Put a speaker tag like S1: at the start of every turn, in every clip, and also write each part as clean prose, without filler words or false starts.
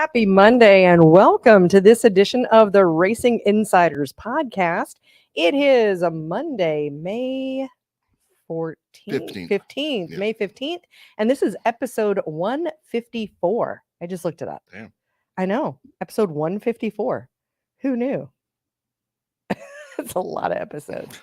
S1: Happy Monday and welcome to this edition of the Racing Insiders podcast. It is a Monday, May 14th, 15th,
S2: Yeah.
S1: May 15th, and this is episode 154. I just looked it up.
S2: Damn.
S1: I know, episode 154. Who knew? It's a lot of episodes.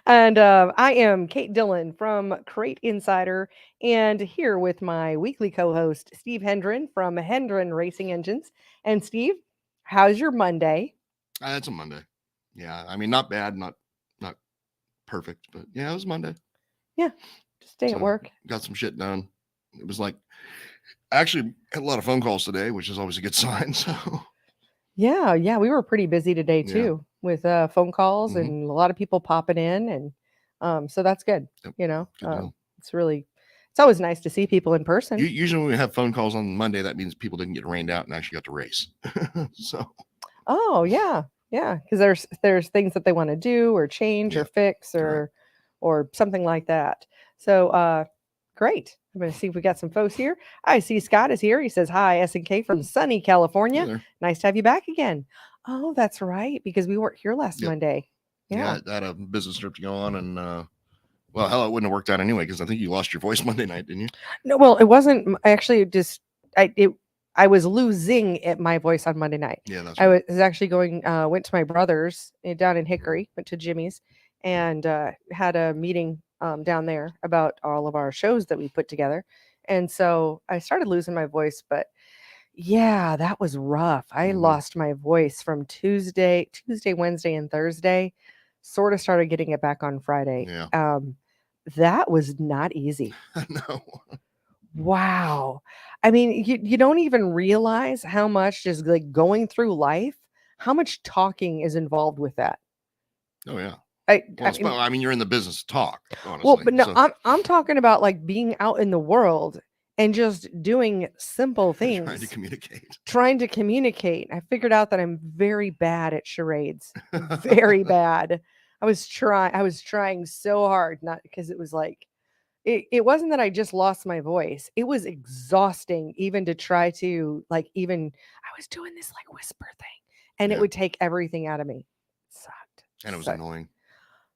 S1: And I am Kate Dillon from Crate Insider, and here with my weekly co-host Steve Hendren from Hendren Racing Engines. And Steve, how's your Monday?
S2: It's a Monday. Yeah, I mean, not bad, not perfect, but yeah, it was Monday.
S1: Yeah, just stay at work.
S2: Got some shit done. It was like, actually had a lot of phone calls today, which is always a good sign. So
S1: Yeah, we were pretty busy today too with phone calls and a lot of people popping in, and so that's good.
S2: Yep.
S1: You know,
S2: Good
S1: it's always nice to see people in person.
S2: Usually when we have phone calls on Monday, that means people didn't get rained out and actually got to race. So.
S1: Oh yeah, because there's things that they want to do or change or fix or something like that. So great. I'm going to see if we got some folks here. I see Scott is here. He says hi, S&K from sunny California.
S2: Hey,
S1: nice to have you back again. Oh, that's right, because we weren't here last Monday.
S2: Yeah, I had a business trip to go on, and well, hell, it wouldn't have worked out anyway because I think you lost your voice Monday night, didn't you?
S1: No, well, it wasn't actually. Just I was losing my voice on Monday night.
S2: Yeah, that's
S1: right.
S2: right.
S1: I was actually went to my brother's down in Hickory, went to Jimmy's, and had a meeting down there about all of our shows that we put together. And so I started losing my voice, but yeah, that was rough. I lost my voice from Tuesday, Wednesday, and Thursday. Sort of started getting it back on Friday.
S2: Yeah.
S1: That was not easy.
S2: No.
S1: Wow. I mean, you don't even realize how much just like going through life, how much talking is involved with that.
S2: Oh yeah.
S1: I
S2: mean, you're in the business to talk, honestly.
S1: Well, but no, I'm talking about like being out in the world and just doing simple things. Trying to communicate. I figured out that I'm very bad at charades. Very bad. I was trying so hard, not because it was like it wasn't that I just lost my voice. It was exhausting even to try to I was doing this like whisper thing and it would take everything out of me. It sucked.
S2: And it was annoying.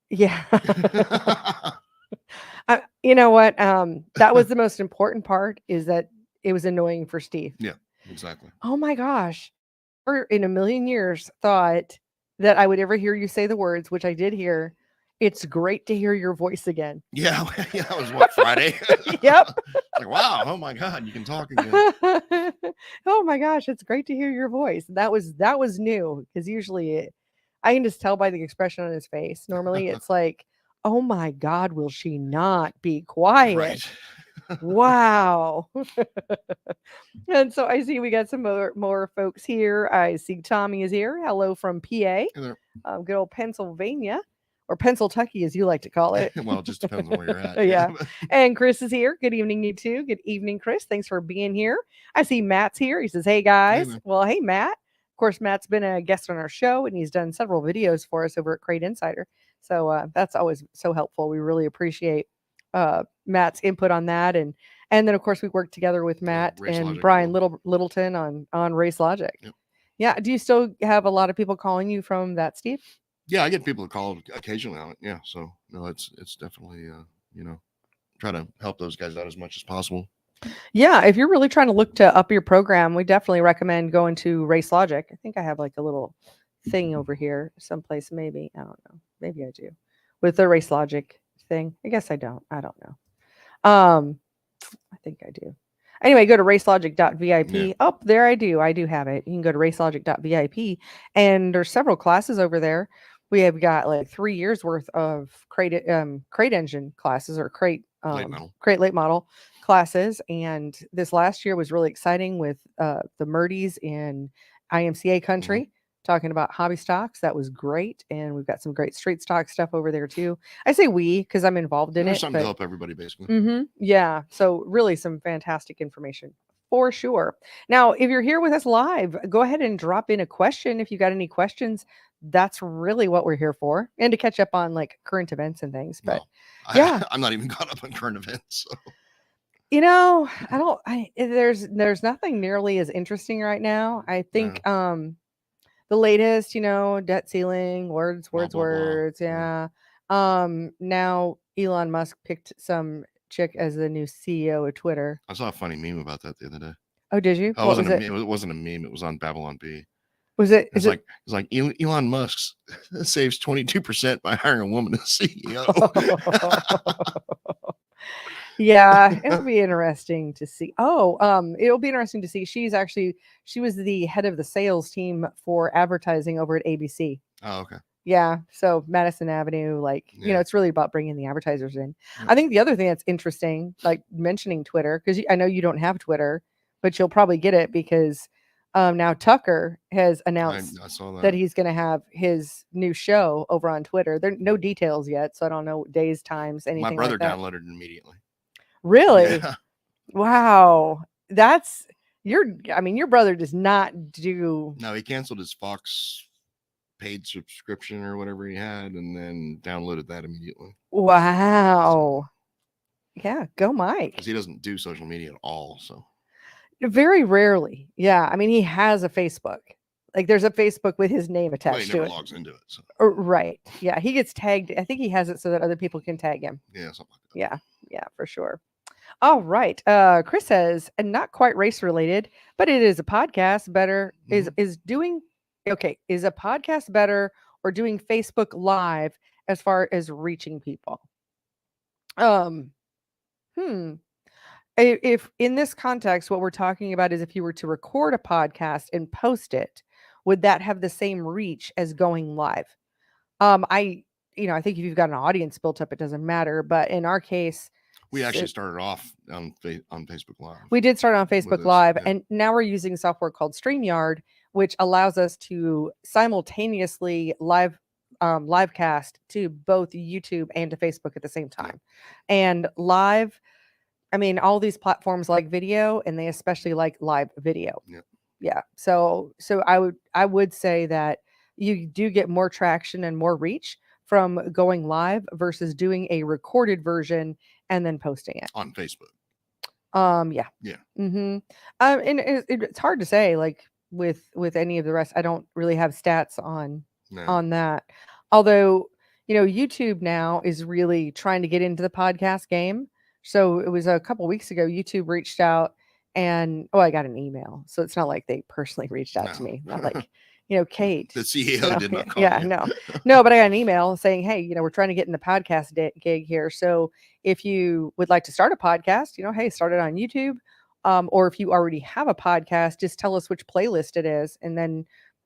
S1: Yeah. You know what? That was the most important part, is that it was annoying for Steve.
S2: Yeah, exactly.
S1: Oh my gosh. Never in a million years thought that I would ever hear you say the words, which I did hear. It's great to hear your voice again.
S2: Yeah, that was what, Friday?
S1: Yep.
S2: Like, wow, oh my God, you can talk again.
S1: Oh my gosh, it's great to hear your voice. That was new, because usually I can just tell by the expression on his face. Normally it's like, oh my God, will she not be quiet?
S2: Right.
S1: Wow. And so I see we got some more folks here. I see Tommy is here. Hello from PA.
S2: Hey there.
S1: Good old Pennsylvania, or Pennsyltucky as you like to call it.
S2: Well, it just depends on where you're at.
S1: Yeah. And Chris is here. Good evening, you two. Good evening, Chris. Thanks for being here. I see Matt's here. He says, hey guys.
S2: Hey,
S1: well, hey Matt. Of course, Matt's been a guest on our show and he's done several videos for us over at Crate Insider. So that's always so helpful. We really appreciate Matt's input on that. And then of course we work together with Matt and
S2: Logic,
S1: Brian Littleton on Race Logic.
S2: Yep.
S1: Yeah. Do you still have a lot of people calling you from that, Steve?
S2: Yeah, I get people to call occasionally on it. Yeah. So no, it's definitely try to help those guys out as much as possible.
S1: Yeah, if you're really trying to look to up your program, we definitely recommend going to Race Logic. I think I have like a little thing over here someplace, maybe. I don't know. Maybe I do. With the Race Logic thing. I guess I don't. I don't know. I think I do. Anyway, go to racelogic.vip.
S2: Yeah.
S1: Oh, there I do. I do have it. You can go to racelogic.vip, and there's several classes over there. We have got like 3 years worth of crate engine classes, or crate late model classes. And this last year was really exciting with the Murdies in IMCA country, talking about hobby stocks. That was great. And we've got some great street stock stuff over there too. I say we, because I'm involved in
S2: There's
S1: it.
S2: something to help everybody, basically.
S1: Yeah. So really some fantastic information for sure. Now, if you're here with us live, go ahead and drop in a question. If you got any questions, that's really what we're here for, and to catch up on like current events and things. But
S2: I'm not even caught up on current events. So.
S1: There's nothing nearly as interesting right now. I think the latest, debt ceiling, words,
S2: Blah,
S1: words,
S2: blah, blah.
S1: words. Yeah. Now Elon Musk picked some chick as the new CEO of Twitter.
S2: I saw a funny meme about that the other day.
S1: Oh, did you?
S2: What was it? It wasn't a meme. It was on Babylon B.
S1: Was it?
S2: It's like Elon Musk saves 22% by hiring a woman as CEO.
S1: Yeah, it'll be interesting to see. It'll be interesting to see. She was the head of the sales team for advertising over at ABC.
S2: Oh, okay.
S1: Yeah, so Madison Avenue, it's really about bringing the advertisers in. Yeah. I think the other thing that's interesting, like mentioning Twitter, because I know you don't have Twitter, but you'll probably get it because now Tucker has announced
S2: I saw
S1: that he's going to have his new show over on Twitter. There are no details yet, so I don't know days, times, anything.
S2: My brother
S1: like that.
S2: Downloaded it immediately.
S1: Really?
S2: Yeah.
S1: Wow. Your brother does not do.
S2: No, he canceled his Fox paid subscription or whatever he had and then downloaded that immediately.
S1: Wow. Yeah, go Mike.
S2: Because he doesn't do social media at all, so.
S1: Very rarely. Yeah, I mean, he has a Facebook. Like, there's a Facebook with his name attached to it.
S2: He never logs into it. So.
S1: Right. Yeah, he gets tagged. I think he has it so that other people can tag him.
S2: Yeah, something like that.
S1: Yeah, for sure. All right. Chris says, and not quite race related, but it is a podcast better. Mm-hmm. Is a podcast better or doing Facebook Live as far as reaching people? If in this context, what we're talking about is if you were to record a podcast and post it, would that have the same reach as going live? I think if you've got an audience built up, it doesn't matter. But in our case,
S2: we actually started off on Facebook Live.
S1: We did start on Facebook Live, and now we're using software called StreamYard, which allows us to simultaneously live cast to both YouTube and to Facebook at the same time. Yeah. And live, I mean, all these platforms like video, and they especially like live video. Yeah. So I would say that you do get more traction and more reach from going live versus doing a recorded version and then posting it
S2: on Facebook.
S1: Yeah. Mm-hmm. And it's hard to say, like with any of the rest. I don't really have stats on that. Although, YouTube now is really trying to get into the podcast game. So it was a couple weeks ago, YouTube reached out and I got an email. So it's not like they personally reached out to me. Not like, Kate.
S2: The CEO did not call
S1: you. No, but I got an email saying, hey, we're trying to get in the podcast gig here. So if you would like to start a podcast, hey, start it on YouTube. Or if you already have a podcast, just tell us which playlist it is. And then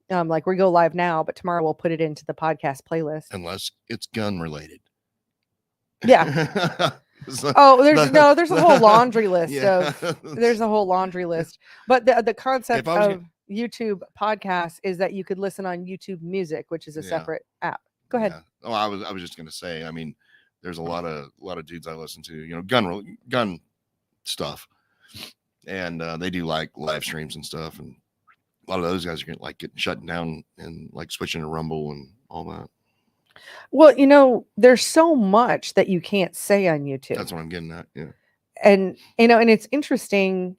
S1: we go live now, but tomorrow we'll put it into the podcast playlist.
S2: Unless it's gun related.
S1: Yeah. There's a whole laundry list. There's a whole laundry list. But the concept of YouTube podcasts is that you could listen on YouTube Music, which is a separate app. Go ahead.
S2: Yeah. Oh, I was just gonna say, I mean, there's a lot of dudes I listen to, gun stuff, and they do like live streams and stuff, and a lot of those guys are getting shut down and like switching to Rumble and all that.
S1: Well, there's so much that you can't say on YouTube.
S2: That's what I'm getting at. Yeah.
S1: And and it's interesting.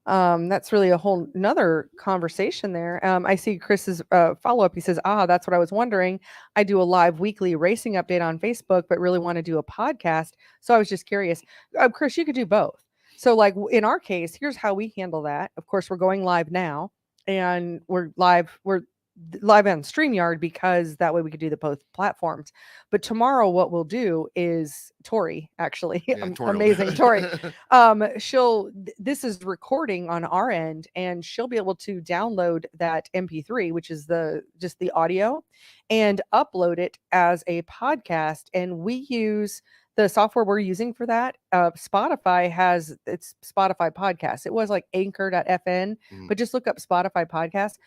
S1: That's really a whole nother conversation there. I see Chris's follow-up. He says, that's what I was wondering. I do a live weekly racing update on Facebook, but really want to do a podcast. So I was just curious. Chris, you could do both. So like in our case, here's how we handle that. Of course, we're going live now and we're live on StreamYard because that way we could do the both platforms. But tomorrow what we'll do is Tori, actually, amazing Tori. This is recording on our end and she'll be able to download that MP3, which is just the audio, and upload it as a podcast. And we use the software we're using for that. Spotify has its Spotify podcast. It was like anchor.fn, but just look up Spotify podcast.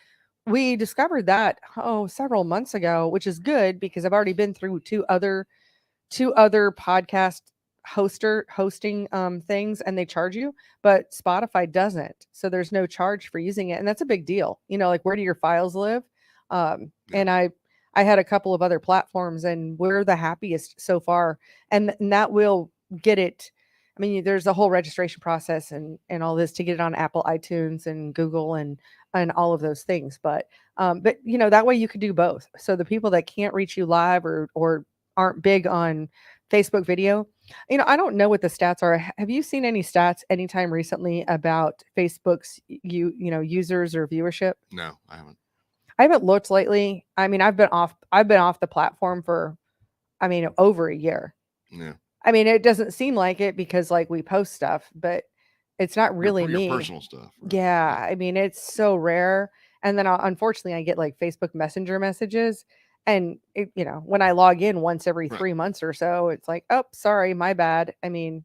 S1: We discovered that several months ago, which is good because I've already been through two other podcast hosting things, and they charge you, but Spotify doesn't. So there's no charge for using it, and that's a big deal. Like where do your files live? And I had a couple of other platforms, and we're the happiest so far. And that will get it. I mean, there's a whole registration process and all this to get it on Apple iTunes and Google and all of those things. But you know, that way you could do both. So the people that can't reach you live or aren't big on Facebook video, you know, I don't know what the stats are. Have you seen any stats anytime recently about Facebook's you know, users or viewership?
S2: No, I haven't.
S1: I haven't looked lately. I mean, I've been off the platform for, I mean, over a year.
S2: Yeah.
S1: I mean, it doesn't seem like it because like we post stuff, but it's not really
S2: your
S1: me.
S2: personal stuff. Right?
S1: Yeah, I mean, it's so rare. And then unfortunately, I get like Facebook Messenger messages, and it, you know, when I log in once every 3 months or so, it's like, oh, sorry, my bad. I mean,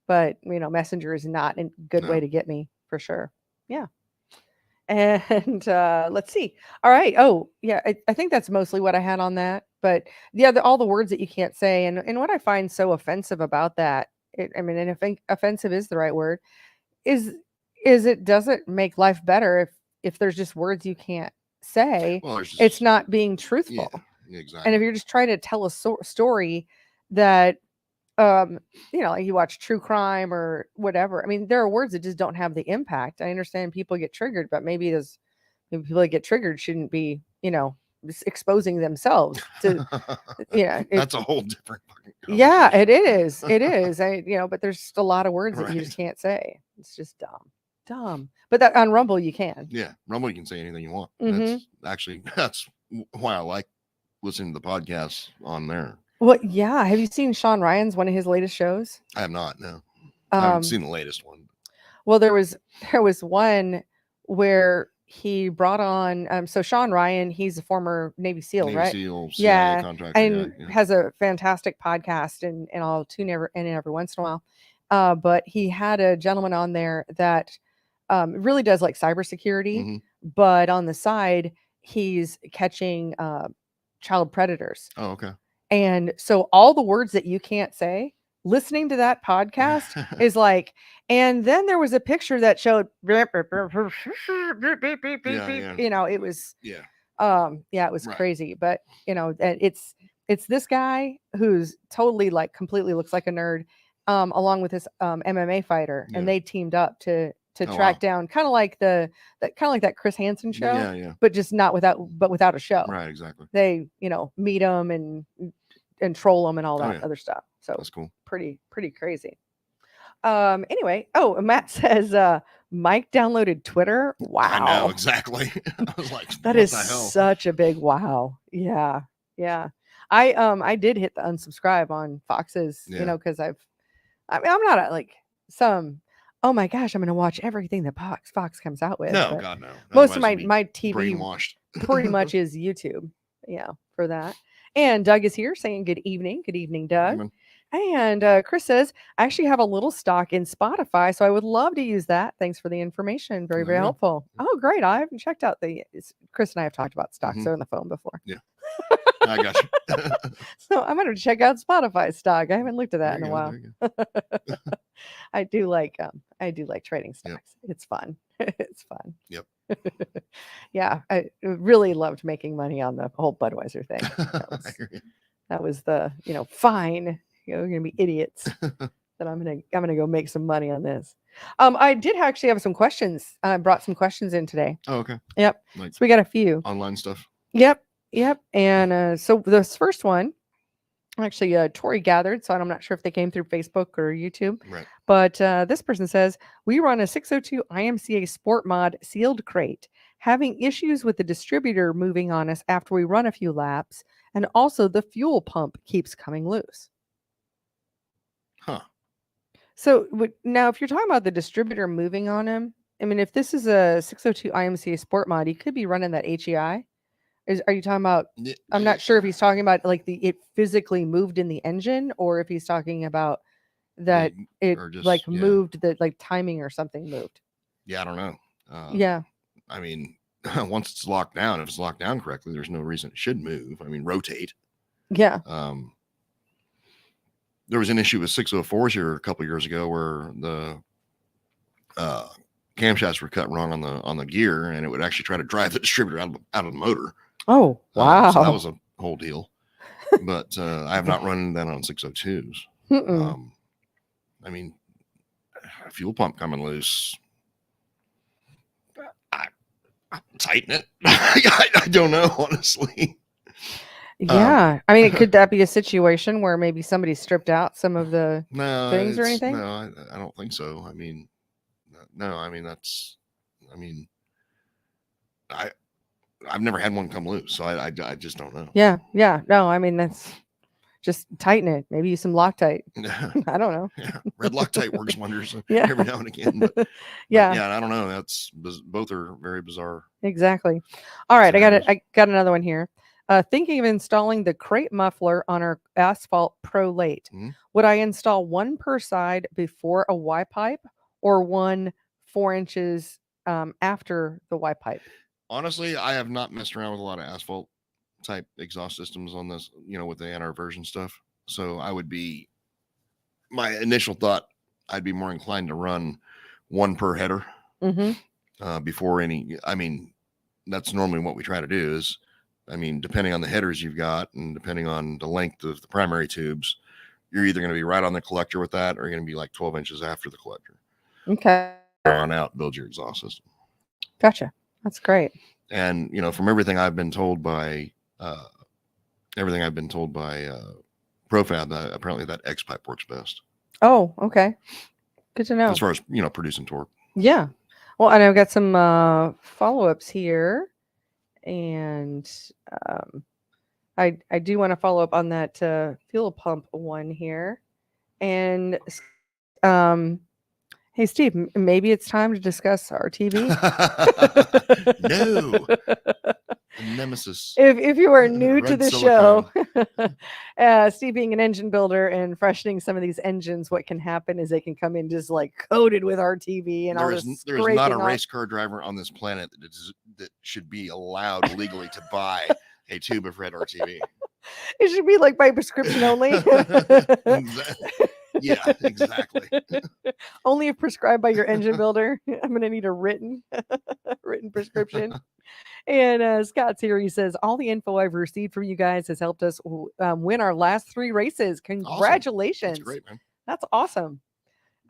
S1: but you know, Messenger is not a good way to get me for sure. Yeah. And let's see. All right. Oh, yeah. I think that's mostly what I had on that. But yeah, all the words that you can't say, and what I find so offensive about that, I mean, and I think offensive is the right word, is it doesn't make life better if there's just words you can't say.
S2: Well,
S1: it's not being truthful.
S2: Yeah, exactly.
S1: And if you're just trying to tell a story that you know, like you watch true crime or whatever. I mean, there are words that just don't have the impact. I understand people get triggered, but maybe people that get triggered shouldn't be, you know, just exposing themselves to, yeah.
S2: That's a whole different fucking conversation.
S1: Yeah, it is. It is. You know, but there's just a lot of words that you just can't say. It's just dumb. But that on Rumble you can.
S2: Yeah, Rumble you can say anything you want.
S1: Mm-hmm.
S2: That's why I like listening to the podcasts on there.
S1: Well, yeah. Have you seen Sean Ryan's one of his latest shows?
S2: I have not. No, I haven't seen the latest one.
S1: Well, there was one where he brought on. So Sean Ryan, he's a former Navy SEAL, right?
S2: SEAL, CIA contractor,
S1: and has a fantastic podcast, and I'll tune in every once in a while. But he had a gentleman on there that really does like cybersecurity, but on the side he's catching child predators.
S2: Oh, okay.
S1: And so all the words that you can't say, listening to that podcast is like, and then there was a picture that showed, you know, it was, it was crazy. But, you know, it's this guy who's totally like completely looks like a nerd, along with this MMA fighter, and they teamed up to track down kind of like that Chris Hansen show, but just not without a show.
S2: Right, exactly.
S1: They, you know, meet them and troll them and all that other stuff. So
S2: that's cool.
S1: Pretty crazy. Anyway, Matt says Mike downloaded Twitter. Wow.
S2: I know, exactly. I was like,
S1: that is such a big wow. Yeah. I did hit the unsubscribe on Fox's, you know, because I'm not oh my gosh, I'm going to watch everything that Fox comes out with.
S2: No, God, no.
S1: Most of my TV
S2: brainwashed.
S1: pretty much is YouTube. Yeah, for that. And Doug is here saying good evening. Good evening, Doug. And Chris says, I actually have a little stock in Spotify, so I would love to use that. Thanks for the information. Very, very helpful. Oh, great. I haven't checked out Chris and I have talked about stocks on the phone before.
S2: Yeah. I got you.
S1: So I'm going to check out Spotify stock. I haven't looked at that in a while. I do like trading stocks. Yep. It's fun. It's fun.
S2: Yep.
S1: Yeah, I really loved making money on the whole Budweiser thing. That was the, you know, fine. You know, we're gonna be idiots. That I'm gonna go make some money on this. I did actually have some questions. I brought some questions in today.
S2: Oh, okay.
S1: Yep. So we got a few
S2: online stuff.
S1: Yep. And so this first one, actually, Tori gathered, so I'm not sure if they came through Facebook or YouTube.
S2: Right.
S1: But this person says, we run a 602 imca sportmod sealed crate, having issues with the distributor moving on us after we run a few laps, and also the fuel pump keeps coming loose.
S2: Huh. So
S1: now, if you're talking about the distributor moving on him, I mean, if this is a 602 imca sport mod, he could be running that HEI. Are you talking about? I'm not sure if he's talking about like it physically moved in the engine, or if he's talking about that it just, moved, that like timing or something moved.
S2: Yeah, I don't know.
S1: Yeah.
S2: I mean, once it's locked down, if it's locked down correctly, there's no reason it should move. I mean, rotate.
S1: Yeah.
S2: There was an issue with 604s here a couple of years ago where the camshafts were cut wrong on the gear, and it would actually try to drive the distributor out of the motor.
S1: Oh, wow.
S2: So that was a whole deal. But I have not run that on 602s. I mean, fuel pump coming loose. I tighten it. I don't know, honestly.
S1: Yeah. I mean, could that be a situation where maybe somebody stripped out some of the things or anything?
S2: No, I don't think so. I mean, no, I mean, I've never had one come loose, so I just don't know.
S1: Yeah. No, I mean, that's just tighten it. Maybe use some Loctite. I don't know.
S2: Yeah, red Loctite works wonders
S1: Yeah.
S2: every now and again. But yeah, I don't know. Both are very bizarre.
S1: Exactly. All right, I got another one here. Thinking of installing the crate muffler on our asphalt prolate. Would I install one per side before a Y pipe, or one 4 inches after the Y pipe?
S2: Honestly, I have not messed around with a lot of asphalt type exhaust systems on this, with the NR version stuff. So my initial thought, I'd be more inclined to run one per header before any. I mean, that's normally what we try to do is, depending on the headers you've got and depending on the length of the primary tubes, you're either going to be right on the collector with that, or you're going to be like 12 inches after the collector.
S1: Okay.
S2: On out, build your exhaust system.
S1: Gotcha. That's great.
S2: And from everything I've been told by Profab, apparently that X pipe works best.
S1: Oh, okay. Good to know.
S2: As far as producing torque.
S1: Yeah. Well, and I've got some follow-ups here, and I do want to follow up on that fuel pump one here. And hey, Steve, maybe it's time to discuss our TV.
S2: No. Nemesis.
S1: If you are new to the show, Steve being an engine builder and freshening some of these engines, what can happen is they can come in just like coated with RTV and
S2: there is not a race car driver on this planet that should be allowed legally to buy a tube of red RTV.
S1: It should be like by prescription only.
S2: Yeah, exactly.
S1: Only if prescribed by your engine builder. I'm going to need a written prescription. And Scott's here. He says, all the info I've received from you guys has helped us win our last 3 races. Congratulations.
S2: Awesome. That's great, man.
S1: That's awesome.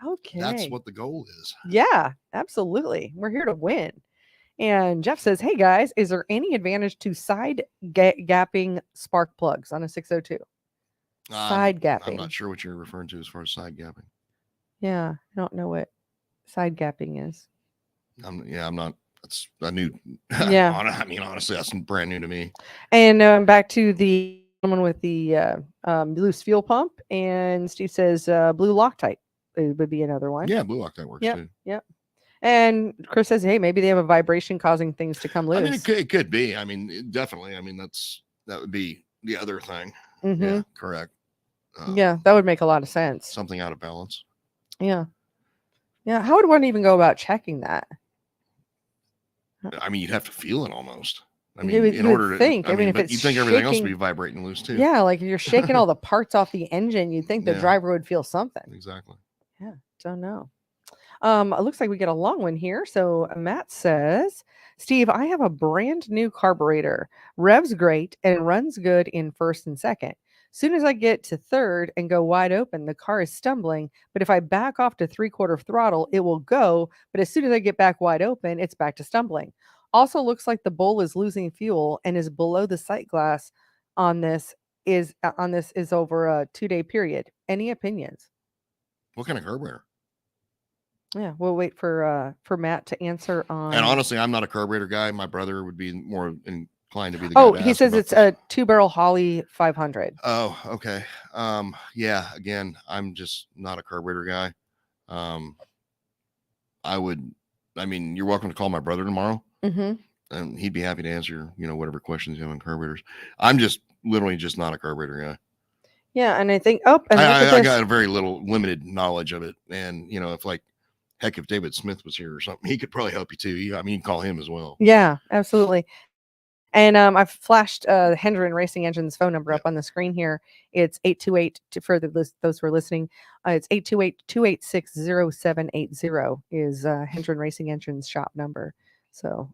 S1: Okay.
S2: That's what the goal is.
S1: Yeah, absolutely. We're here to win. And Jeff says, hey guys, is there any advantage to side gapping spark plugs on a 602? Side gapping.
S2: I'm not sure what you're referring to as far as side gapping.
S1: Yeah, I don't know what side gapping is.
S2: I'm not. That's a new.
S1: Yeah.
S2: Honestly, that's brand new to me.
S1: And back to the one with the loose fuel pump, and Steve says blue Loctite would be another one.
S2: Yeah, blue Loctite works too.
S1: Yep. And Chris says, hey, maybe they have a vibration causing things to come loose.
S2: It could be. Definitely. That would be the other thing.
S1: Mm-hmm.
S2: Yeah, correct.
S1: Yeah, that would make a lot of sense.
S2: Something out of balance.
S1: Yeah. How would one even go about checking that?
S2: You'd have to feel it almost.
S1: In order to think. If it's
S2: you think everything else would be vibrating loose too.
S1: Yeah, like if you're shaking all the parts off the engine, you'd think the driver would feel something.
S2: Exactly.
S1: Yeah, don't know. It looks like we get a long one here. So Matt says, Steve, I have a brand new carburetor. Revs great and runs good in first and second. Soon as I get to third and go wide open, the car is stumbling. But if I back off to 3/4 throttle, it will go. But as soon as I get back wide open, it's back to stumbling. Also looks like the bowl is losing fuel and is below the sight glass on this is over a 2-day period. Any opinions?
S2: What kind of carburetor?
S1: Yeah, we'll wait for Matt to answer on.
S2: And honestly, I'm not a carburetor guy. My brother would be more inclined to be the guy.
S1: Oh, he says it's a 2-barrel Holley 500.
S2: Oh, okay. Yeah. Again, I'm just not a carburetor guy. You're welcome to call my brother tomorrow, and he'd be happy to answer, whatever questions you have on carburetors. I'm just literally just not a carburetor guy.
S1: Yeah, and I think
S2: I got a very limited knowledge of it, and if David Smith was here or something, he could probably help you too. You can call him as well.
S1: Yeah, absolutely. And I've flashed Hendren Racing Engine's phone number up on the screen here. It's 828 for those who are listening. It's 828-286-0780 is Hendren Racing Engine's shop number. So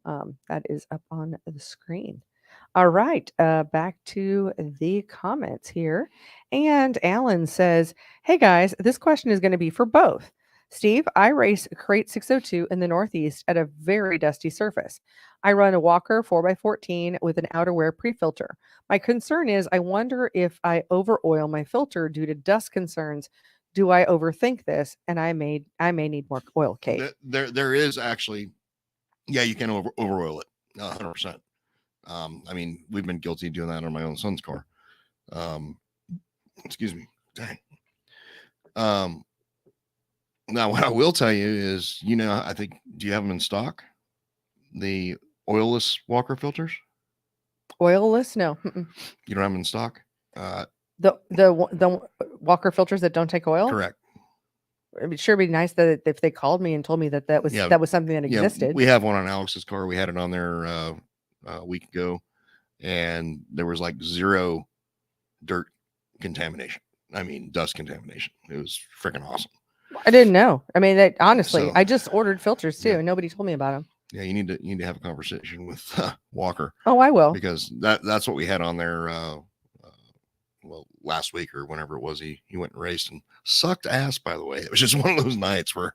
S1: that is up on the screen. All right, back to the comments here. And Alan says, hey guys, this question is going to be for both. Steve, I race Crate 602 in the Northeast at a very dusty surface. I run a Walker 4x14 with an outerwear pre-filter. My concern is I wonder if I over oil my filter due to dust concerns. Do I overthink this? And I may need more oil, Kate.
S2: There is actually, yeah, you can over oil it 100%. I mean, we've been guilty of doing that on my own son's car. Excuse me. Dang. Now, what I will tell you is, I think, do you have them in stock? The oilless Walker filters?
S1: Oilless? No.
S2: You don't have them in stock?
S1: The Walker filters that don't take oil?
S2: Correct.
S1: It'd sure be nice that if they called me and told me that was something that existed.
S2: We have one on Alex's car. We had it on there a week ago, and there was like zero dirt contamination. I mean, dust contamination. It was freaking awesome.
S1: I didn't know. I mean, honestly, I just ordered filters too, and nobody told me about them.
S2: Yeah, you need to have a conversation with Walker.
S1: Oh, I will,
S2: because that's what we had on there. Last week or whenever it was, he went and raced and sucked ass. By the way, it was just one of those nights where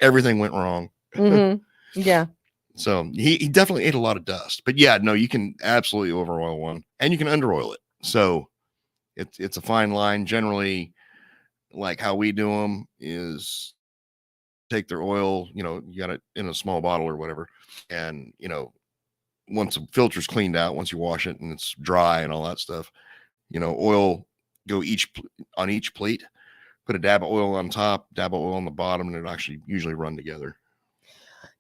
S2: everything went wrong.
S1: Mm-hmm. Yeah.
S2: So he definitely ate a lot of dust. But yeah, no, you can absolutely over oil one, and you can under oil it. So it's a fine line. Generally, like how we do them is take their oil, you got it in a small bottle or whatever. And, once the filter's cleaned out, once you wash it and it's dry and all that stuff, oil go on each plate, put a dab of oil on top, dab of oil on the bottom, and it actually usually run together.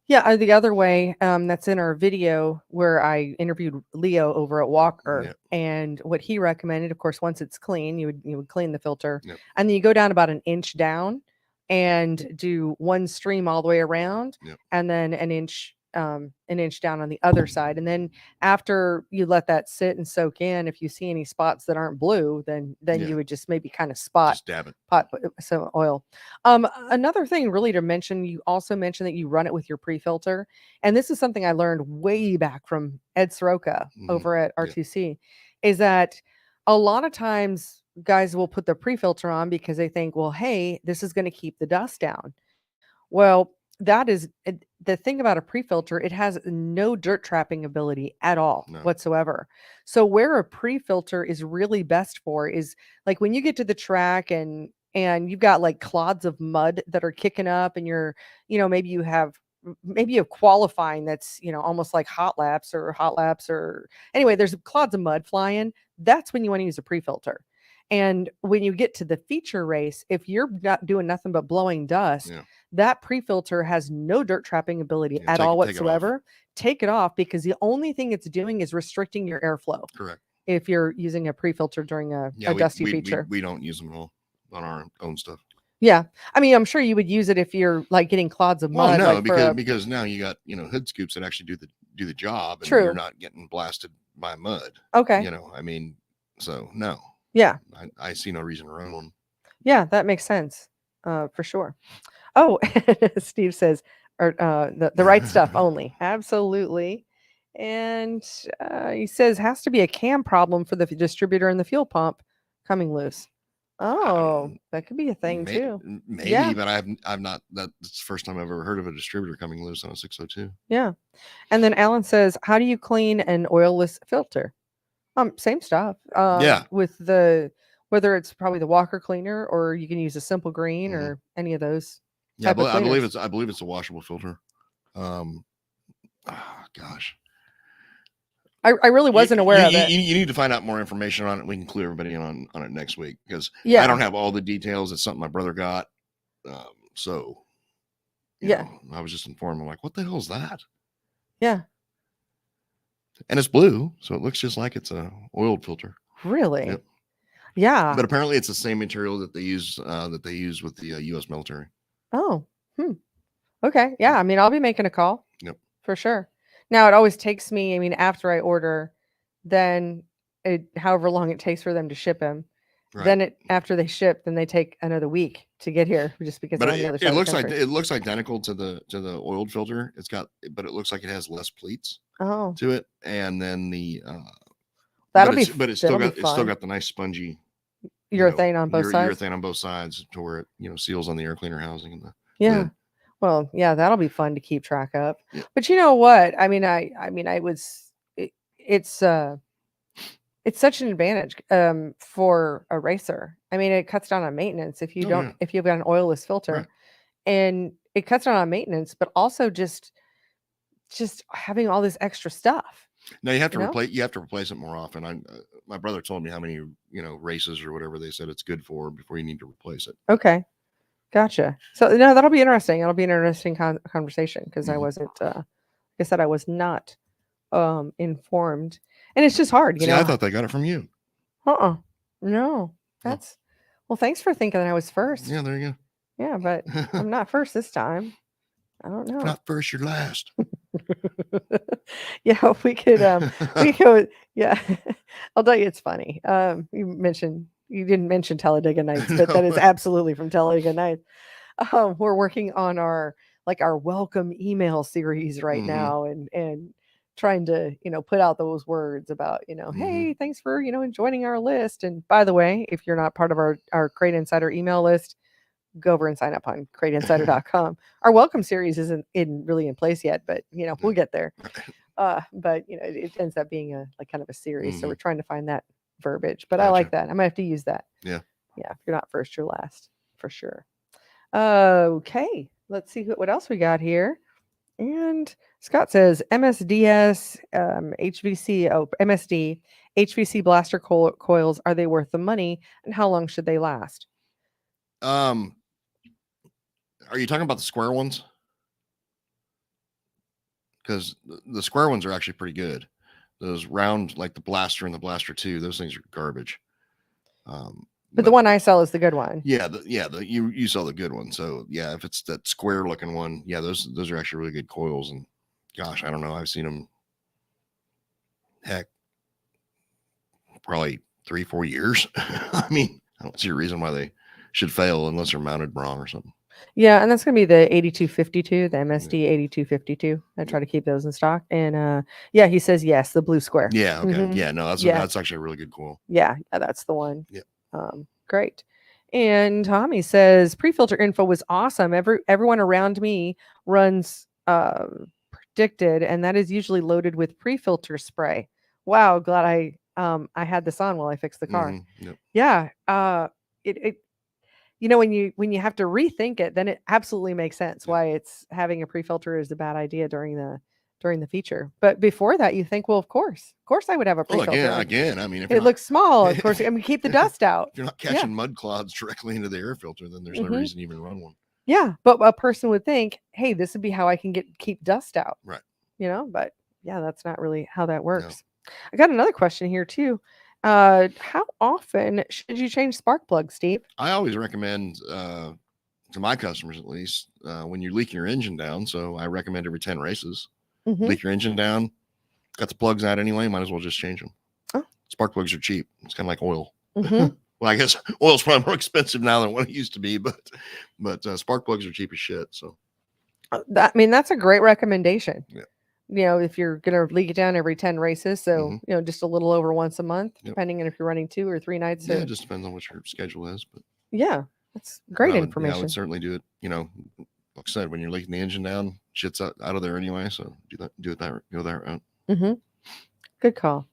S1: Yeah, the other way, that's in our video where I interviewed Leo over at Walker, and what he recommended, of course, once it's clean, you would clean the filter, and then you go down about an inch down and do one stream all the way around, and then an inch down on the other side. And then after you let that sit and soak in, if you see any spots that aren't blue, then you would just maybe kind of just
S2: dab it,
S1: pot some oil. Another thing really to mention, you also mentioned that you run it with your pre-filter. And this is something I learned way back from Ed Soroka over at R2C, is that a lot of times guys will put the pre-filter on because they think, well, hey, this is going to keep the dust down. Well, that is the thing about a pre-filter. It has no dirt trapping ability at all whatsoever. So where a pre-filter is really best for is like when you get to the track and you've got like clods of mud that are kicking up, and you're, maybe you have qualifying that's, almost like hot laps or anyway, there's clods of mud flying. That's when you want to use a pre-filter. And when you get to the feature race, if you're not doing nothing but blowing dust, that pre-filter has no dirt trapping ability at all whatsoever. Take it off, because the only thing it's doing is restricting your airflow.
S2: Correct.
S1: If you're using a pre-filter during a dusty feature.
S2: We don't use them at all on our own stuff.
S1: Yeah. I mean, I'm sure you would use it if you're like getting clods of mud.
S2: Well, no, because now you got, hood scoops that actually do the job, and you're not getting blasted by mud.
S1: Okay.
S2: I mean, so no.
S1: Yeah.
S2: I see no reason to run one.
S1: Yeah, that makes sense. For sure. Oh, Steve says, the right stuff only. Absolutely. And he says, has to be a cam problem for the distributor and the fuel pump coming loose. Oh, that could be a thing too.
S2: Maybe, but I've not. That's the first time I've ever heard of a distributor coming loose on a 602.
S1: Yeah. And then Alan says, how do you clean an oilless filter? Same stuff. With whether it's probably the Walker cleaner, or you can use a simple green or any of those.
S2: Yeah, I believe it's a washable filter. Gosh.
S1: I really wasn't aware of it.
S2: You need to find out more information on it. We can clue everybody in on it next week, because I don't have all the details. It's something my brother got. So I was just informed. I'm like, what the hell is that? Yeah. And it's blue, so it looks just like it's a oiled filter.
S1: Really? Yep. Yeah.
S2: But apparently it's the same material that they use with the U.S. military.
S1: Oh. Okay. Yeah. I mean, I'll be making a call.
S2: Yep.
S1: For sure. Now, it always takes me, after I order, then however long it takes for them to ship them. Right. Then after they ship, then they take another week to get here, just because.
S2: But it looks identical to the oiled filter. But it looks like it has less pleats to it, and then it's still got the nice spongy
S1: urethane on both sides.
S2: Urethane on both sides, to where it seals on the air cleaner housing and
S1: Yeah.
S2: Good.
S1: Well, yeah, that'll be fun to keep track of.
S2: Yeah.
S1: But you know what? I mean, it's such an advantage for a racer. I mean, it cuts down on maintenance if you don't if you've got an oilless filter.
S2: Right.
S1: And it cuts down on maintenance, but also just having all this extra stuff.
S2: Now you have to replace it more often. My brother told me how many, races or whatever they said it's good for before you need to replace it.
S1: Okay. Gotcha. So no, that'll be interesting. It'll be an interesting conversation because I wasn't like I said, I was not informed. And it's just hard,
S2: See, I thought they got it from you.
S1: No. That's well, thanks for thinking that I was first.
S2: Yeah, there you go.
S1: Yeah, but I'm not first this time. I don't know.
S2: If not first, you're last.
S1: Yeah, we could yeah. I'll tell you it's funny. You didn't mention Talladega Nights, but that is absolutely from Talladega Nights. We're working on our welcome email series right now and trying to, put out those words about, hey, thanks for, joining our list. And by the way, if you're not part of our Crate Insider email list, go over and sign up on CrateInsider.com. Our welcome series isn't really in place yet, but we'll get there. But it ends up being a kind of a series. So we're trying to find that verbiage, but I like that. I might have to use that.
S2: Yeah.
S1: If you're not first, you're last for sure. Okay. Let's see what else we got here. And Scott says MSDS, HVC, MSD, HVC blaster coils, are they worth the money and how long should they last?
S2: Are you talking about the square ones? Because the square ones are actually pretty good. Those round, like the Blaster and the Blaster 2, those things are garbage.
S1: But the one I sell is the good one.
S2: Yeah, you sell the good one. So yeah, if it's that square looking one, yeah, those are actually really good coils. And gosh, I don't know, I've seen them. Heck, probably 3-4 years. I mean, I don't see a reason why they should fail unless they're mounted wrong or something.
S1: Yeah, and that's gonna be the 8252, the MSD 8252. I try to keep those in stock. And yeah, he says yes, the blue square.
S2: Yeah, okay. Yeah, no, that's actually a really good coil.
S1: Yeah, that's the one.
S2: Yeah.
S1: Great. And Tommy says pre-filter info was awesome. Everyone around me runs predicted, and that is usually loaded with pre-filter spray. Wow, glad I had this on while I fixed the car.
S2: Yep.
S1: Yeah. It when you have to rethink it, then it absolutely makes sense why it's having a pre-filter is a bad idea during the feature. But before that, you think, well, of course I would have a pre-filter.
S2: Well, again, I mean, if
S1: it looks small, of course, I mean, keep the dust out.
S2: If you're not catching mud clods directly into the air filter, then there's no reason to even run one.
S1: Yeah, but a person would think, hey, this would be how I can keep dust out.
S2: Right.
S1: But yeah, that's not really how that works. No. I got another question here too. How often should you change spark plugs, Steve?
S2: I always recommend, to my customers at least, when you're leaking your engine down. So I recommend every 10 races. Leak your engine down, got the plugs out anyway, might as well just change them. Oh. Spark plugs are cheap. It's kind of like oil. Well, I guess oil's probably more expensive now than what it used to be, but spark plugs are cheap as shit. So
S1: that's a great recommendation.
S2: Yeah.
S1: If you're gonna leak it down every 10 races, so just a little over once a month, depending on if you're running 2 or 3 nights.
S2: Yeah, it just depends on what your schedule is. But
S1: yeah, that's great information.
S2: I would certainly do it. Like I said, when you're leaking the engine down, shit's out of there anyway. So go that route.
S1: Good call.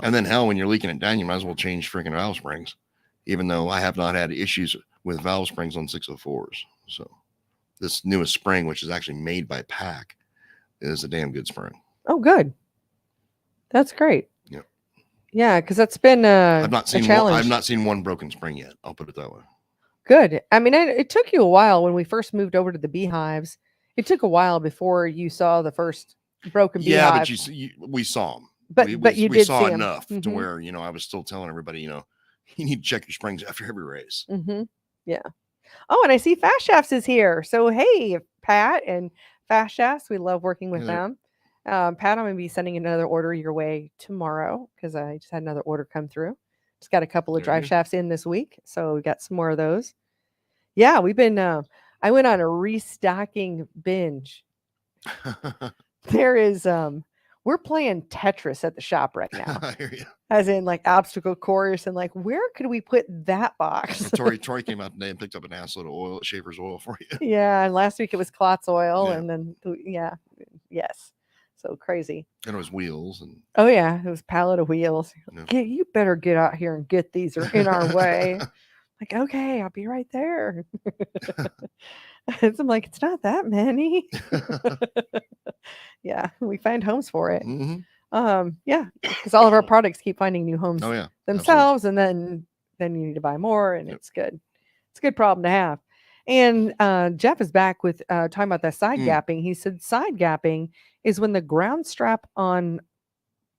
S2: And then when you're leaking it down, you might as well change freaking valve springs. Even though I have not had issues with valve springs on 604s. So this newest spring, which is actually made by Pack, is a damn good spring.
S1: Oh, good. That's great.
S2: Yeah.
S1: Yeah, because that's been a challenge.
S2: I've not seen one broken spring yet. I'll put it that way.
S1: Good. I mean, it took you a while when we first moved over to the beehives. It took a while before you saw the first broken beehive.
S2: Yeah, but we saw them.
S1: But you did
S2: saw
S1: see
S2: enough to where I was still telling everybody, you need to check your springs after every race.
S1: Yeah. Oh, and I see Fast Shafts is here. So hey, Pat and Fast Shafts, we love working with them. Pat, I'm going to be sending another order your way tomorrow because I just had another order come through. Just got a couple of drive shafts in this week, so we got some more of those. Yeah, we've been. I went on a restocking binge. There is. We're playing Tetris at the shop right now.
S2: I hear you.
S1: As in like obstacle course and like, where could we put that box?
S2: Tori came out today and picked up an assload of oil, Schaefer's oil for you.
S1: Yeah, and last week it was Klotz oil, and then yes, so crazy.
S2: And it was wheels and
S1: it was pallet of wheels. Yeah. You better get out here and get these, or in our way. Like, okay, I'll be right there. So I'm like, it's not that many. Yeah, we find homes for it. Yeah, because all of our products keep finding new homes themselves, absolutely. And then you need to buy more, and it's good. It's a good problem to have. And Jeff is back with talking about that side gapping. He said side gapping is when the ground strap on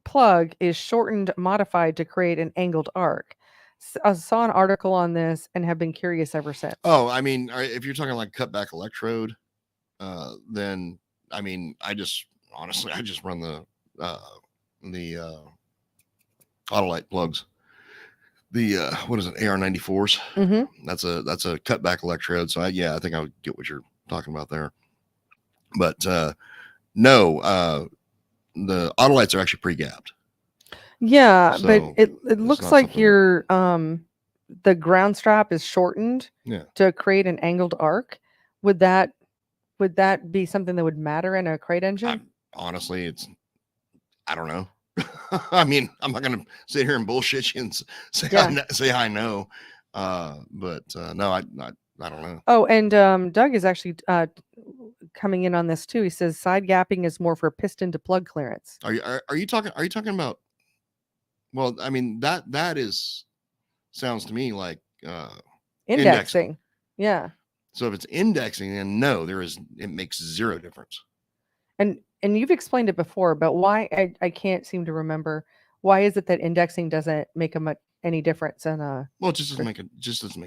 S1: plug is shortened, modified to create an angled arc. I saw an article on this and have been curious ever since.
S2: Oh, I mean, if you're talking like cutback electrode, then I mean, I just run the Autolite plugs. The what is it, AR94s? That's a cutback electrode. So I think I would get what you're talking about there. But no, the Autolites are actually pre-gapped.
S1: Yeah, so but it looks like your the ground strap is shortened to create an angled arc. Would that be something that would matter in a crate engine?
S2: Honestly, I don't know. I mean, I'm not going to sit here and bullshit you and say I know. But no, I don't know.
S1: Oh, and Doug is actually coming in on this too. He says side gapping is more for piston to plug clearance.
S2: Are you talking about? Well, I mean that sounds to me like
S1: indexing. Yeah.
S2: So if it's indexing, then no, it makes zero difference.
S1: And you've explained it before, but why I can't seem to remember. Why is it that indexing doesn't make any difference in a?
S2: Well, it just doesn't make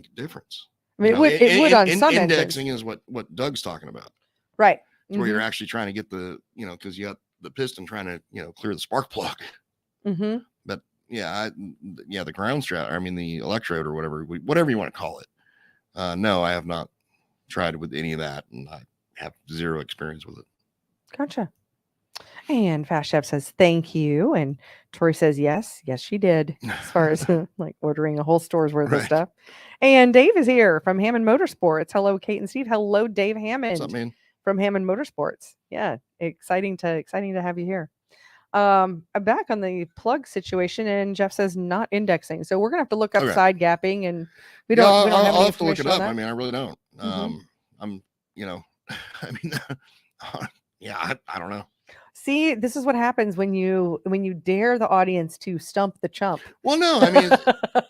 S2: a difference.
S1: I mean, it would on some
S2: indexing
S1: engines.
S2: is what Doug's talking about.
S1: Right.
S2: It's where you're actually trying to get the, because you got the piston trying to, clear the spark plug. But the ground strap, I mean, the electrode or whatever you want to call it. No, I have not tried with any of that, and I have zero experience with it.
S1: Gotcha. And Fast Chef says thank you, and Tori says yes, she did, as far as like ordering a whole store's worth of stuff. And Dave is here from Hammond Motorsports. Hello, Kate and Steve. Hello, Dave Hammond.
S2: What's up, man?
S1: From Hammond Motorsports. Yeah, exciting to have you here. I'm back on the plug situation, and Jeff says not indexing, so we're gonna have to look up side gapping, and we don't have
S2: I'll
S1: any
S2: have to look it up.
S1: I
S2: mean, I really don't. I'm I mean, I don't know.
S1: See, this is what happens when you dare the audience to stump the chump.
S2: Well, no, I mean,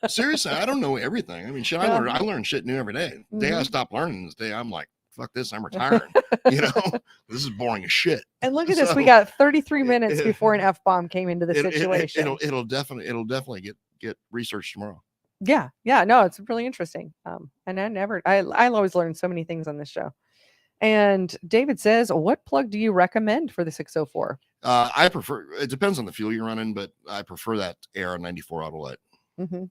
S2: seriously, I don't know everything. I mean, shit, I learn shit new every day. The day I stop learning this day, I'm like, fuck this, I'm retiring. This is boring as shit.
S1: And look at this, we got 33 minutes before an F-bomb came into the situation.
S2: It'll definitely get researched tomorrow.
S1: Yeah, no, it's really interesting. And I always learn so many things on this show. And David says, what plug do you recommend for the 604?
S2: I prefer, it depends on the fuel you're running, but I prefer that AR94 Autolite.
S1: And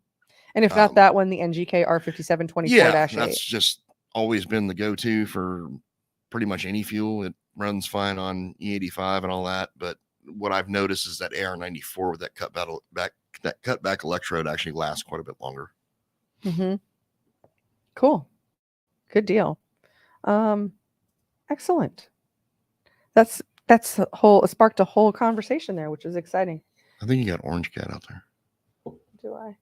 S1: if not that one, the NGK R5724-8.
S2: Yeah, that's just always been the go-to for pretty much any fuel. It runs fine on E85 and all that, but what I've noticed is that AR94 with that cutback electrode actually lasts quite a bit longer.
S1: Cool. Good deal. Excellent. That's sparked a whole conversation there, which is exciting.
S2: I think you got Orange Cat out there.
S1: Do I?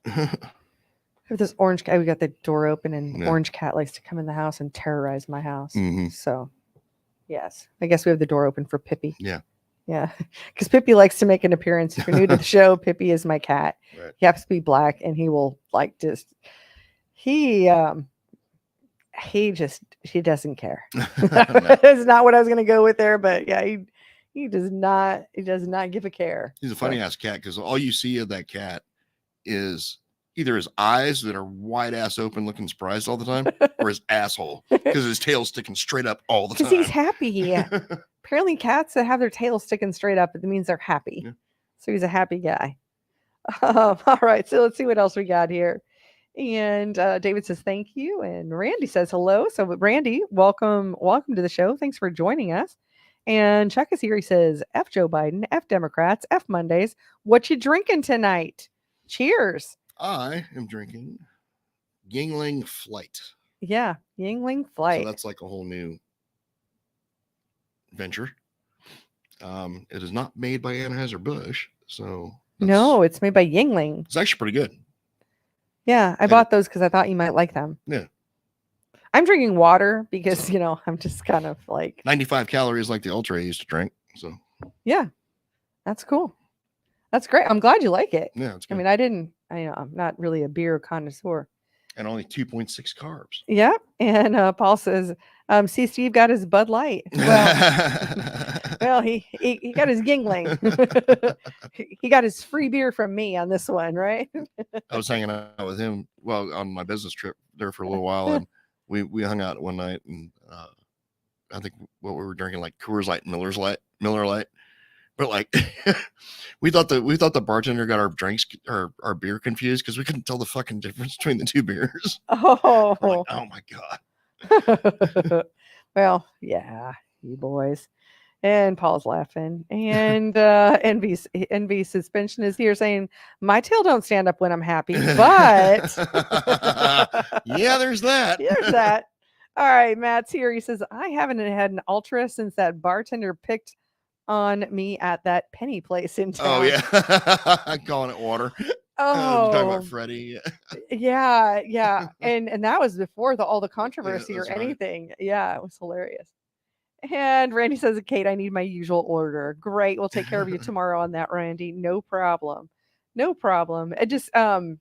S1: I have this Orange Cat. We got the door open, and Orange Cat likes to come in the house and terrorize my house. So, yes, I guess we have the door open for Pippi.
S2: Yeah,
S1: because Pippi likes to make an appearance. If you're new to the show, Pippi is my cat. Right. He happens to be black, and he will he doesn't care. That's not what I was going to go with there, but yeah, he does not give a care.
S2: He's a funny ass cat, because all you see of that cat is either his eyes that are wide ass open looking surprised all the time, or his asshole, because his tail's sticking straight up all the time.
S1: Because he's happy. Apparently cats that have their tails sticking straight up, it means they're happy. So he's a happy guy. All right, so let's see what else we got here. And David says thank you, and Randy says hello. So Randy, welcome to the show. Thanks for joining us. And Chuck is here. He says, F Joe Biden, F Democrats, F Mondays. What you drinking tonight? Cheers.
S2: I am drinking Yingling Flight.
S1: Yeah, Yingling Flight.
S2: So that's like a whole new venture. It is not made by Anheuser-Busch, so
S1: no, it's made by Yingling.
S2: It's actually pretty good.
S1: Yeah, I bought those because I thought you might like them.
S2: Yeah.
S1: I'm drinking water because, I'm just kind of like
S2: 95 calories like the Ultra I used to drink. So
S1: yeah, that's cool. That's great. I'm glad you like it.
S2: Yeah, it's good.
S1: I mean, I'm not really a beer connoisseur.
S2: And only 2.6 carbs.
S1: Yeah. And Paul says, see, Steve got his Bud Light. Well, he got his Yingling. He got his free beer from me on this one, right?
S2: I was hanging out with him, on my business trip there for a little while, and we hung out one night, and I think what we were drinking, like Coors Light, Miller Light. But like we thought the bartender got our drinks or our beer confused because we couldn't tell the fucking difference between the two beers.
S1: Oh,
S2: like, oh my God.
S1: Well, yeah, you boys. And Paul's laughing. And Envy Suspension is here saying, my tail don't stand up when I'm happy, but
S2: yeah, there's that.
S1: There's that. All right, Matt's here. He says, I haven't had an Ultra since that bartender picked on me at that penny place in town.
S2: Oh yeah. Calling it water.
S1: Oh,
S2: talking about Freddie.
S1: yeah. And that was before all the controversy or anything. Right. Yeah, it was hilarious. And Randy says, Kate, I need my usual order. Great. We'll take care of you tomorrow on that, Randy. No problem. It just can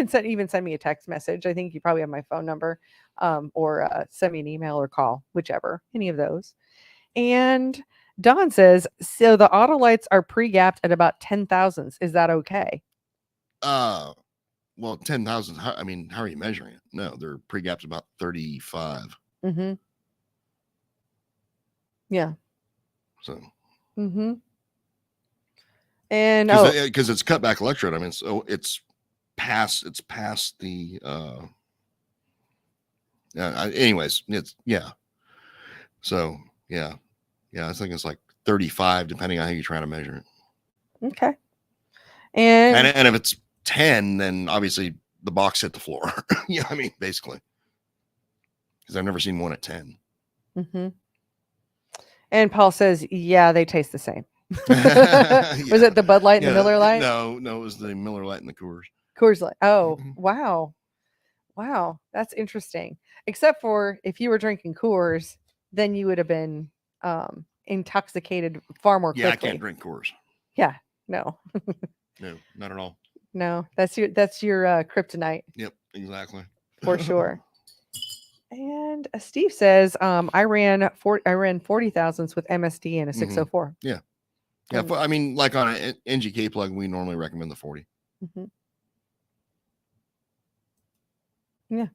S1: send me a text message. I think you probably have my phone number, or send me an email or call, whichever, any of those. And Don says, so the auto lights are pre-gapped at about 10 thousandths. Is that okay?
S2: Well, 10 thousandths. I mean, how are you measuring it? No, they're pre-gapped about 35.
S1: Mm-hmm. Yeah.
S2: So.
S1: Mm-hmm. And
S2: because it's cut back electrode. I mean, so it's past the anyways, it's so I think it's like 35 depending on how you're trying to measure it.
S1: Okay. And
S2: if it's 10, then obviously the box hit the floor. Yeah, I mean, basically, because I've never seen one at 10.
S1: Mm-hmm. And Paul says, yeah, they taste the same. Was it the Bud Light and the Miller Light?
S2: No, it was the Miller Light and the
S1: Coors Light. Oh, wow, that's interesting. Except for if you were drinking Coors, then you would have been intoxicated far more quickly.
S2: Yeah, I can't drink Coors.
S1: Yeah, no.
S2: No, not at all.
S1: No, that's your kryptonite.
S2: Yep, exactly.
S1: For sure. And Steve says, I ran 40 thousandths with MSD and a 604.
S2: Yeah. Yeah. I mean, like on an NGK plug, we normally recommend the 40.
S1: Mm-hmm. Yeah.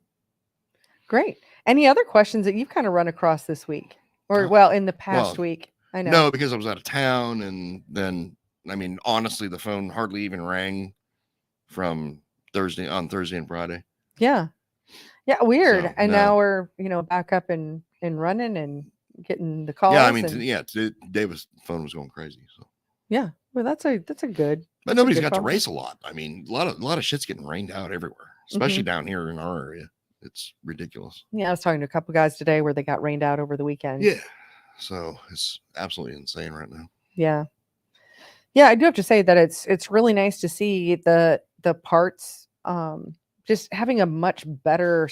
S1: Great. Any other questions that you've kind of run across this week or in the past week? I know.
S2: No, because I was out of town, and then, I mean, honestly, the phone hardly even rang from Thursday and Friday.
S1: Yeah. Yeah. Weird. So, and now we're, back up and running and getting the calls.
S2: Yeah. I mean, today David's phone was going crazy. So
S1: yeah. Well, that's a good.
S2: But nobody's got to race a lot. I mean, a lot of shit's getting rained out everywhere, especially down here in our area. It's ridiculous. Yeah.
S1: I was talking to a couple guys today where they got rained out over the weekend.
S2: Yeah. So it's absolutely insane right now.
S1: Yeah. Yeah. I do have to say that it's really nice to see the parts, just having a much better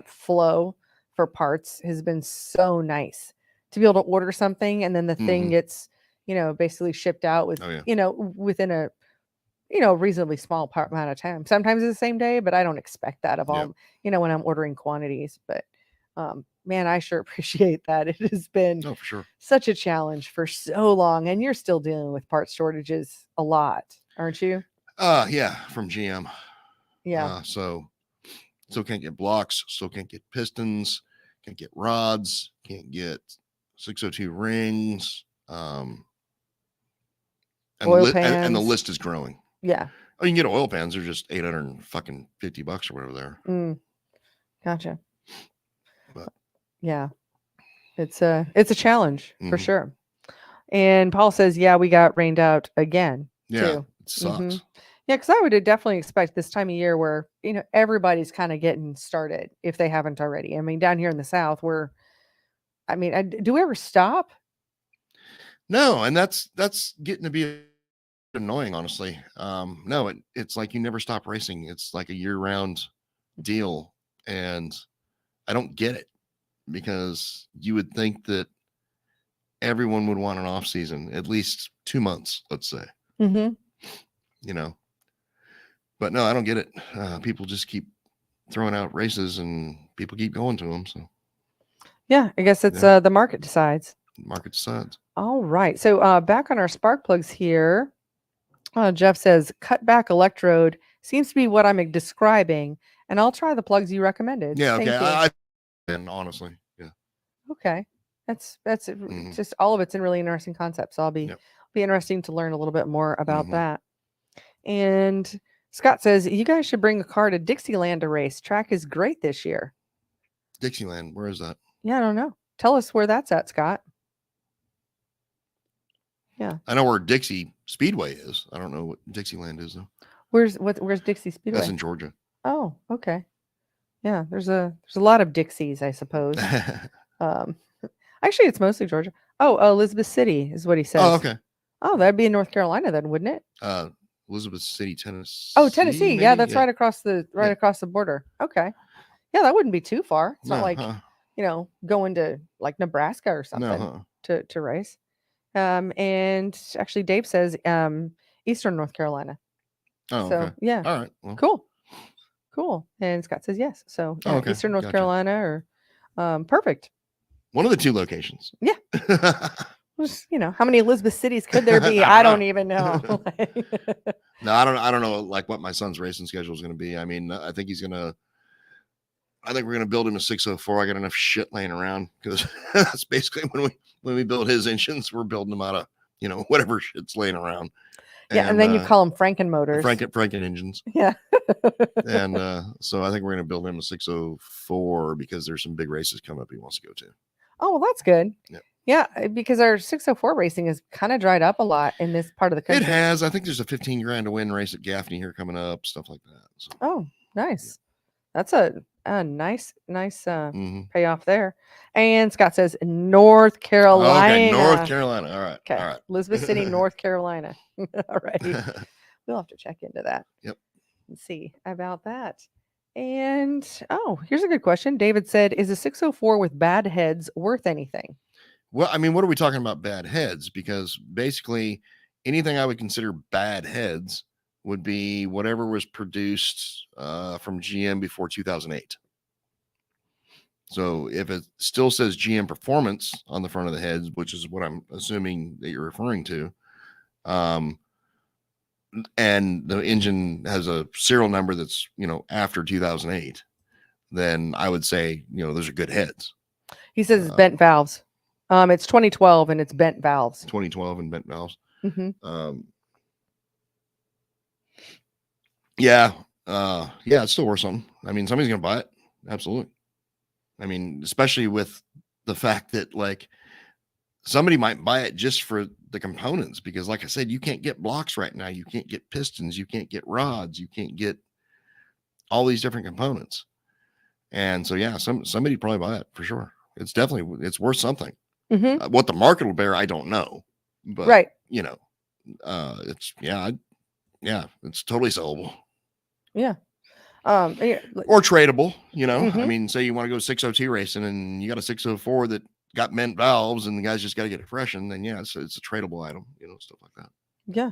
S1: flow for parts has been so nice to be able to order something and then the thing gets, basically shipped out with, within a, reasonably small amount of time. Sometimes it's the same day, but I don't expect that of all, when I'm ordering quantities. But man, I sure appreciate that. It has been
S2: for sure
S1: such a challenge for so long, and you're still dealing with part shortages a lot, aren't you?
S2: Yeah, from GM.
S1: Yeah.
S2: So can't get blocks, so can't get pistons, can't get rods, can't get 602 rings. And the list is growing.
S1: Yeah.
S2: Oh, you can get oil pans. They're just $850 or whatever there.
S1: Gotcha.
S2: But
S1: yeah. It's a challenge for sure. And Paul says, yeah, we got rained out again too.
S2: It sucks.
S1: Yeah, because I would definitely expect this time of year where, everybody's kind of getting started if they haven't already. I mean, down here in the South, do we ever stop?
S2: No, and that's getting to be annoying, honestly. No, it's like you never stop racing. It's like a year-round deal, and I don't get it, because you would think that everyone would want an off season, at least 2 months, let's say. But no, I don't get it. People just keep throwing out races, and people keep going to them. So
S1: yeah, I guess it's the market decides.
S2: Market decides.
S1: All right. So back on our spark plugs here, Jeff says cut back electrode seems to be what I'm describing, and I'll try the plugs you recommended.
S2: Yeah. Okay. And honestly, yeah.
S1: Okay. That's just all of it's in really interesting concepts. So I'll be interesting to learn a little bit more about that. And Scott says you guys should bring a car to Dixieland to race. Track is great this year.
S2: Dixieland, where is that?
S1: Yeah, I don't know. Tell us where that's at, Scott. Yeah.
S2: I know where Dixie Speedway is. I don't know what Dixieland is though.
S1: Where's Dixie Speedway?
S2: That's in Georgia.
S1: Oh, okay. Yeah, there's a lot of Dixies, I suppose. Actually, it's mostly Georgia. Oh, Elizabeth City is what he says.
S2: Oh, okay.
S1: Oh, that'd be in North Carolina then, wouldn't it?
S2: Elizabeth City, Tennessee.
S1: Oh, Tennessee. Maybe? Yeah, that's right across the across the border. Okay. Yeah, that wouldn't be too far. It's not like going to like Nebraska or something to race. And actually Dave says Eastern North Carolina.
S2: Oh,
S1: so
S2: okay.
S1: Yeah.
S2: All right. Well.
S1: Cool. And Scott says yes. So
S2: okay.
S1: Eastern North Carolina or perfect.
S2: One of the two locations.
S1: Yeah. How many Elizabeth cities could there be? I don't even know.
S2: No, I don't know like what my son's racing schedule is going to be. I mean, I think we're going to build him a 604. I got enough shit laying around, because that's basically when we build his engines, we're building them out of, whatever shit's laying around.
S1: Yeah. And then you call them Franken motors.
S2: Franken engines.
S1: Yeah.
S2: And so I think we're going to build him a 604 because there's some big races coming up he wants to go to.
S1: Oh, well, that's good.
S2: Yeah.
S1: Yeah, because our 604 racing has kind of dried up a lot in this part of the country.
S2: It has. I think there's a $15,000 to win race at Gaffney here coming up, stuff like that. So.
S1: Oh, nice. Yeah. That's a nice payoff there. And Scott says North Carolina.
S2: Okay, North Carolina. All right.
S1: Okay.
S2: All right.
S1: Elizabeth City, North Carolina. All right. We'll have to check into that.
S2: Yep.
S1: And see about that. And here's a good question. David said, is a 604 with bad heads worth anything?
S2: Well, I mean, what are we talking about bad heads? Because basically anything I would consider bad heads would be whatever was produced from GM before 2008. So if it still says GM Performance on the front of the heads, which is what I'm assuming that you're referring to, and the engine has a serial number that's, after 2008, then I would say, those are good heads.
S1: He says it's bent valves. It's 2012 and it's bent valves.
S2: 2012 and bent valves.
S1: Mm-hmm.
S2: It's still worth something. I mean, somebody's gonna buy it. Absolutely. I mean, especially with the fact that like somebody might buy it just for the components, because like I said, you can't get blocks right now. You can't get pistons. You can't get rods. You can't get all these different components. And so, somebody probably buy it for sure. It's worth something. What the market will bear, I don't know, but
S1: right.
S2: It's it's totally sellable.
S1: Yeah.
S2: Or tradable, I mean, say you want to go 602 racing and you got a 604 that got bent valves and the guys just got to get it freshened, then it's a tradable item, stuff like that.
S1: Yeah.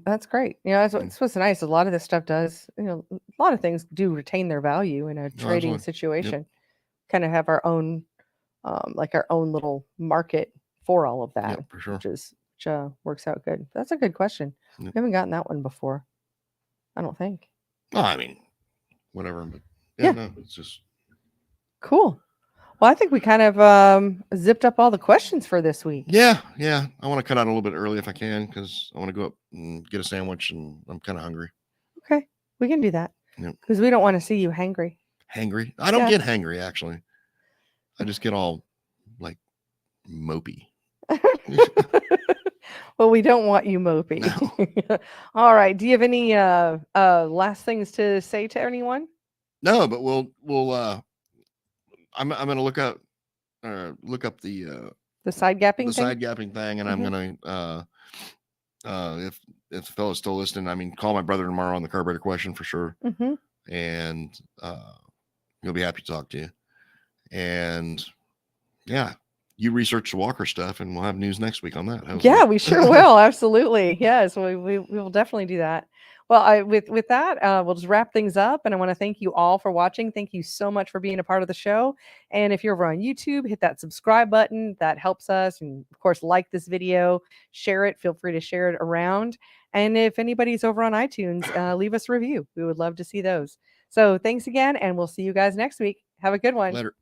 S1: That's great. That's what's nice. A lot of this stuff does, a lot of things do retain their value in a trading situation. Yep. Kind of have our own, our own little market for all of that,
S2: yep, for sure.
S1: which works out good. That's a good question.
S2: Yep.
S1: We haven't gotten that one before, I don't think.
S2: No, I mean, whatever, but no, it's just
S1: cool. Well, I think we kind of zipped up all the questions for this week.
S2: Yeah. I want to cut out a little bit early if I can, because I want to go up and get a sandwich and I'm kind of hungry.
S1: Okay, we can do that.
S2: Yep.
S1: Because we don't want to see you hangry.
S2: Hangry? I don't get hangry, actually. I just get all like mopey.
S1: Well, we don't want you mopey.
S2: No.
S1: All right. Do you have any last things to say to anyone?
S2: No, but I'm gonna look up the
S1: side gapping thing?
S2: side gapping thing, and I'm gonna if the fellow's still listening, I mean, call my brother tomorrow on the carburetor question for sure, and he'll be happy to talk to you. And yeah, you research the Walker stuff, and we'll have news next week on that.
S1: Yeah, we sure will. Absolutely. Yes, we will definitely do that. Well, with that, we'll just wrap things up. And I want to thank you all for watching. Thank you so much for being a part of the show. And if you're over on YouTube, hit that subscribe button. That helps us. And of course, like this video, share it. Feel free to share it around. And if anybody's over on iTunes, leave us a review. We would love to see those. So thanks again, and we'll see you guys next week. Have a good one.
S2: Later.